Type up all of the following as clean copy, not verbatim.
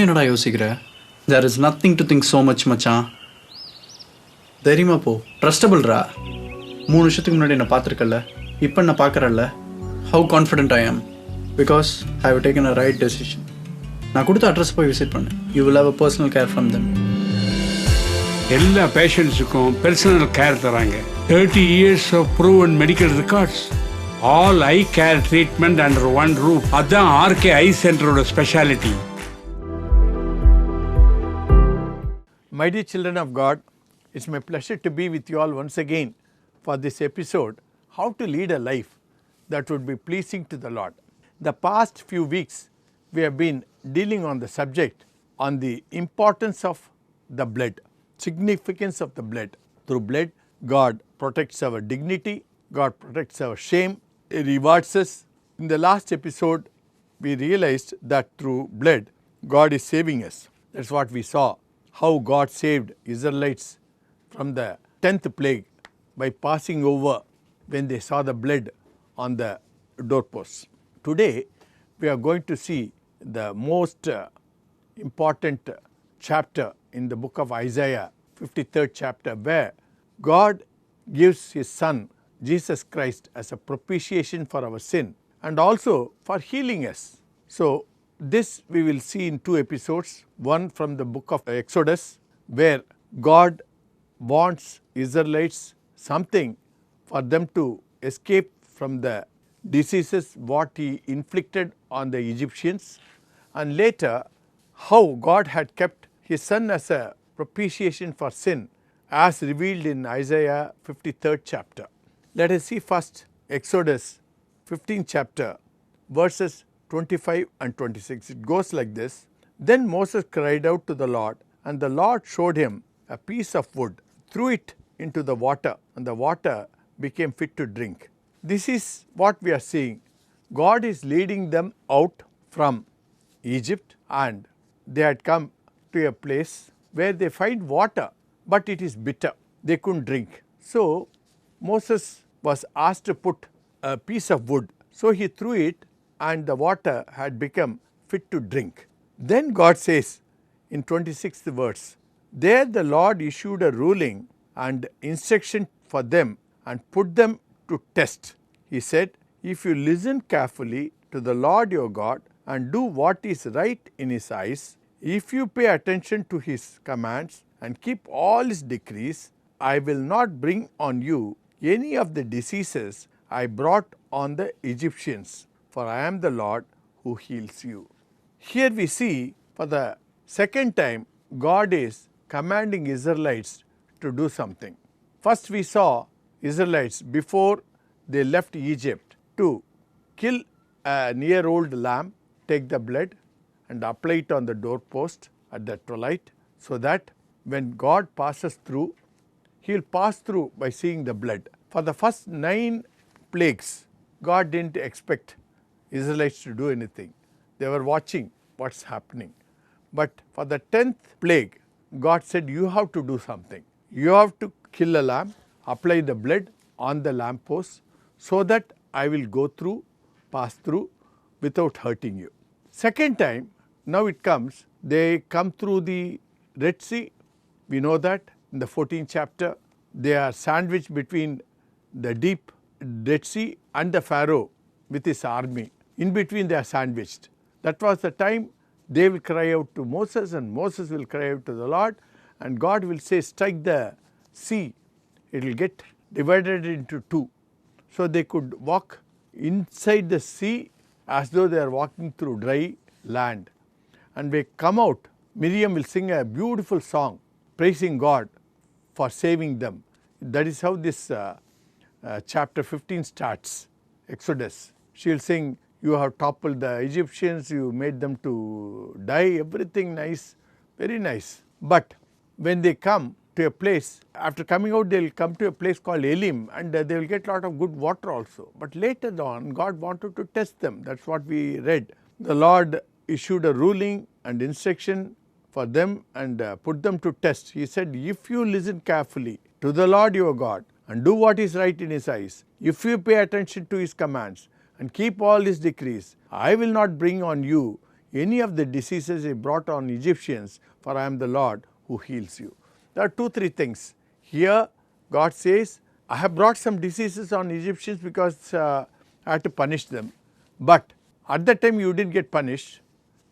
என்னடா யோசிக்கிற? There is nothing to think so much மச்சான். தைரியமா போ. ட்ரஸ்டபிள்ரா. 3 வருஷத்துக்கு முன்னாடி என்ன பார்த்துருக்கல, இப்போ நான் பார்க்குறல்ல. How confident I am because I have taken a right decision. நான் கொடுத்த அட்ரஸ் போய் விசிட் பண்ணு. You will have a personal care from them. எல்லா பேஷண்ட்ஸுக்கும் பர்சனல் கேர் தராங்க. 30 years of proven medical records. All eye care treatment under one roof. அதான் RK I சென்டரோட speciality. My dear children of God, it's my pleasure to be with you all once again for this episode, How to Lead a Life That Would Be Pleasing to the Lord. The past few weeks, we have been dealing on the subject on the importance of the blood, significance of the blood. Through blood, God protects our dignity, God protects our shame, He rewards us. In the last episode, we realized that through blood, God is saving us. That's what we saw, how God saved Israelites from the 10th plague by passing over when they saw the blood on the doorposts. Today, we are going to see the most important chapter in the book of Isaiah, 53rd chapter, where God gives His Son, Jesus Christ, as a propitiation for our sin and also for healing us. So, this we will see in 2 episodes, one from the book of Exodus, where God wants Israelites something for them to escape from the diseases what He inflicted on the Egyptians, and later how God had kept His Son as a propitiation for sin as revealed in Isaiah 53rd chapter. Let us see first Exodus 15th chapter verses 25 and 26. It goes like this. Then Moses cried out to the Lord, and the Lord showed him a piece of wood, threw it into the water, and the water became fit to drink. This is what we are seeing. God is leading them out from Egypt, and they had come to a place where they find water, but it is bitter. They couldn't drink. So Moses was asked to put a piece of wood. So he threw it, and the water had become fit to drink. Then God says in 26th verse, there the Lord issued a ruling and instruction for them and put them to test. He said, if you listen carefully to the Lord your God and do what is right in His eyes, if you pay attention to His commands and keep all His decrees, I will not bring on you any of the diseases I brought on the Egyptians, for I am the Lord who heals you. Here we see for the second time God is commanding Israelites to do something. First we saw Israelites before they left Egypt to kill a year-old lamb, take the blood and apply it on the doorpost at the twilight, so that when God passes through, He will pass through by seeing the blood. For the first 9 plagues, God didn't expect Israelites to do anything. They were watching what's happening. But for the 10th plague, God said, you have to do something. You have to kill a lamb, apply the blood on the lamppost, so that I will go through, pass through without hurting you. Second time, now it comes, they come through the Red Sea. We know that in the 14th chapter, they are sandwiched between the deep Red Sea and the Pharaoh with his army. In between they are sandwiched. That was the time they will cry out to Moses, and Moses will cry out to the Lord, and God will say, strike the sea. It will get divided into 2. So they could walk inside the sea as though they are walking through dry land. And they come out, Miriam will sing a beautiful song praising God for saving them. That is how this chapter 15 starts, Exodus. She will sing, you have toppled the Egyptians, you made them to die, everything nice, very nice. But when they come to a place, after coming out they will come to a place called Elim, and they will get a lot of good water also. But later on God wanted to test them. That's what we read. The Lord issued a ruling and instruction for them and put them to test. He said, if you listen carefully to the Lord your God and do what is right in His eyes, if you pay attention to His commands and keep all His decrees, I will not bring on you any of the diseases he brought on Egyptians, for I am the Lord who heals you. There are 2-3 things. Here God says, I have brought some diseases on Egyptians because I had to punish them. But at that time you didn't get punished.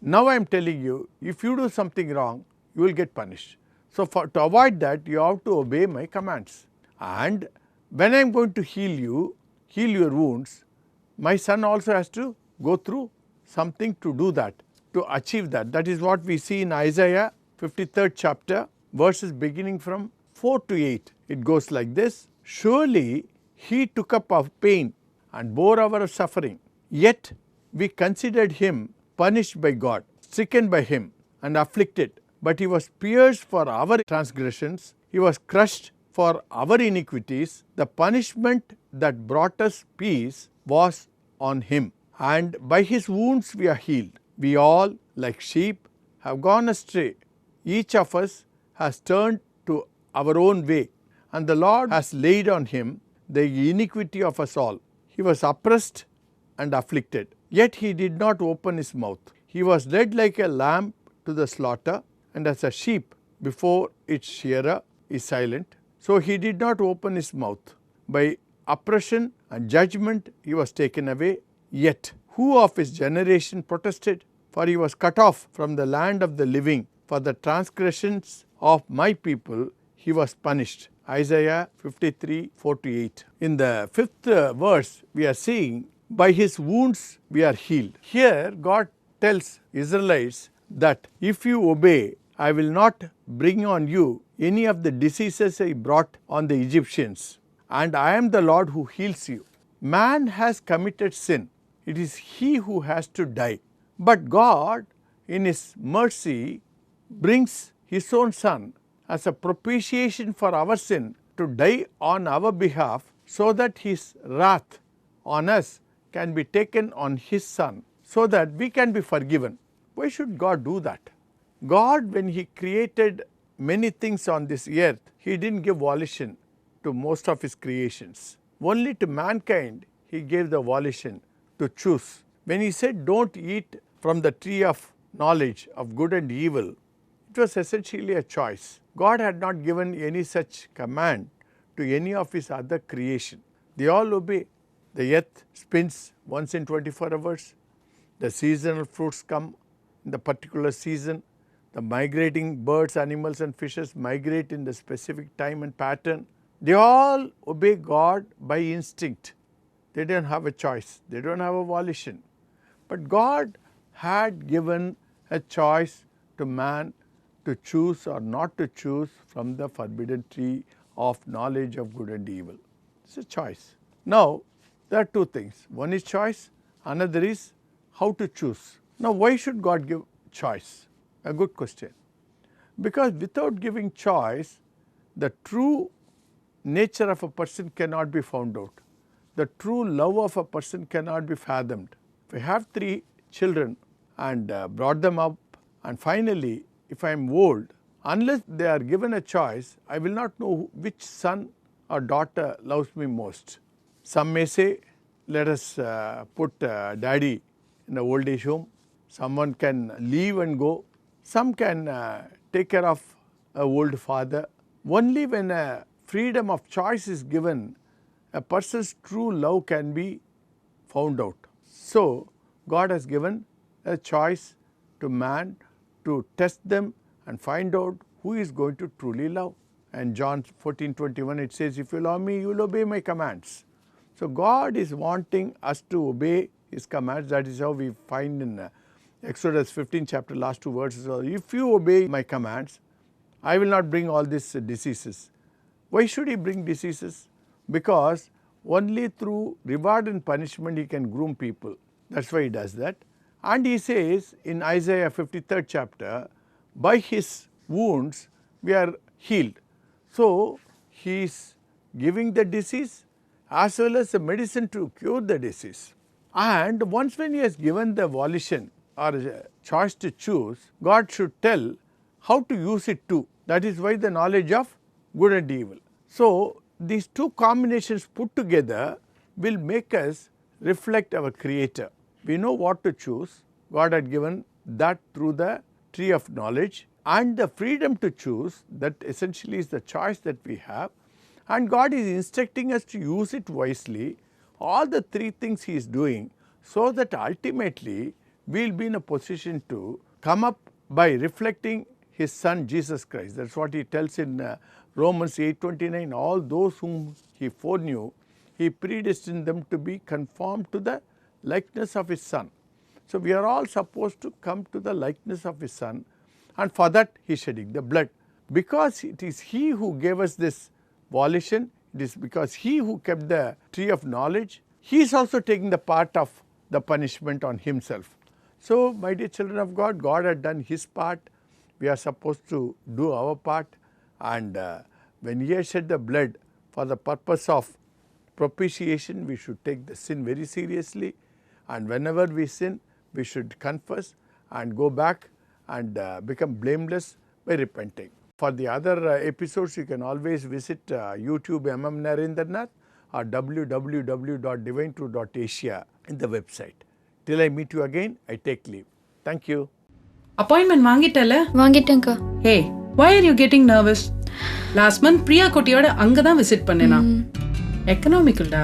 Now I am telling you, if you do something wrong, you will get punished. So to avoid that, you have to obey my commands. And when I am going to heal your wounds, my son also has to go through something to do that, to achieve that. That is what we see in Isaiah 53rd chapter, verses beginning from 4 to 8. It goes like this: surely he took up our pain and bore our suffering, yet we considered him punished by God, stricken by him and afflicted. But he was pierced for our transgressions, he was crushed for our iniquities. The punishment that brought us peace was on him, and by his wounds we are healed. We all, like sheep, have gone astray. Each of us has turned to our own way, and the Lord has laid on him the iniquity of us all. He was oppressed and afflicted, yet he did not open his mouth. He was led like a lamb to the slaughter, and as a sheep before its shearer is silent, so he did not open his mouth. By oppression and judgment he was taken away. Yet who of his generation protested? For he was cut off from the land of the living. For the transgressions of my people he was punished. Isaiah 53:4-8. In the 5th verse we are seeing, by his wounds we are healed. Here God tells Israelites that if you obey, I will not bring on you any of the diseases I brought on the Egyptians, and I am the Lord who heals you. Man has committed sin. It is he who has to die. But God, in his mercy, brings his own son as a propitiation for our sin to die on our behalf, so that his wrath on us can be taken on his son, so that we can be forgiven. Why should God do that? God, when he created many things on this earth, he didn't give volition to most of his creations. Only to mankind he gave the volition to choose. When he said, don't eat from the tree of knowledge of good and evil, it was essentially a choice. God had not given any such command to any of his other creation. They all obey. The earth spins once in 24 hours. The seasonal fruits come in the particular season. The migrating birds, animals and fishes migrate in the specific time and pattern. They all obey God by instinct. They don't have a choice. They don't have a volition. But God had given a choice to man to choose or not to choose from the forbidden tree of knowledge of good and evil. It's a choice. Now, there are 2 things. One is choice, another is how to choose. Now, why should God give choice? A good question. Because without giving choice, the true nature of a person cannot be found out. The true love of a person cannot be fathomed. If I have 3 children and brought them up, and finally, if I am old, unless they are given a choice, I will not know which son or daughter loves me most. Some may say, let us put daddy in an old age home. Someone can leave and go. Some can take care of an old father. Only when a freedom of choice is given, a person's true love can be found out. So, God has given a choice to man to test them and find out who is going to truly love. And John 14:21 it says, if you love me, you will obey my commands. So, God is wanting us to obey his commands. That is how we find in Exodus 15 chapter last 2 verses. If you obey my commands, I will not bring all these diseases. Why should he bring diseases? Because only through reward and punishment he can groom people. That's why he does that. And he says in Isaiah 53rd chapter, by his wounds we are healed. So, he is giving the disease as well as the medicine to cure the disease. And once when he has given the volition or a choice to choose, God should tell how to use it too. That is why the knowledge of good and evil. So, these 2 combinations put together will make us reflect our Creator. We know what to choose. God had given that through the tree of knowledge, and the freedom to choose, that essentially is the choice that we have, and God is instructing us to use it wisely. All the three things He is doing so that ultimately we will be in a position to come up by reflecting His Son Jesus Christ. That is what He tells in Romans 8:29, all those whom He foreknew, He predestined them to be conformed to the likeness of His Son. So, we are all supposed to come to the likeness of His Son, and for that He is shedding the blood. Because it is He who gave us this volition, it is because He who kept the tree of knowledge, He is also taking the part of the punishment on Himself. So, my dear children of God, God had done His part, we are supposed to do our part, and when He has shed the blood for the purpose of propitiation, we should take the sin very seriously, and whenever we sin, we should confess and go back and become blameless by repenting. For the other episodes, you can always visit YouTube MM Narendranth or www.divinetruth.asia in the website. Till I meet you again, I take leave. Thank you. Appointment வாங்கிட்டல? வாங்கிட்டேன்க்கா. Hey, why are you getting nervous? Last month Priya குட்டியோட அங்க தான் visit பண்ணேனா. எக்கனாமிக்கல்டா.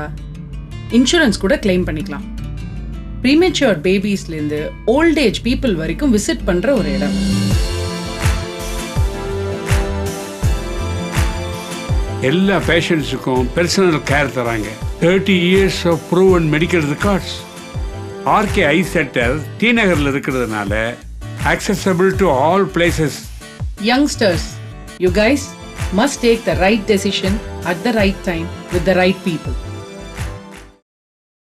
Insurance கூட claim பண்ணிக்கலாம். Premature babiesல இருந்து old age people வரைக்கும் விசிட் பண்ற ஒரு இடம். எல்லா பேஷண்ட்ஸுக்கும் பர்சனல் கேர் தராங்க. 30 years of proven medical records. R K eye centre T நகர்ல இருக்கிறதுனால accessible to all places. Youngsters, you guys must take the right decision at the right time with the right people.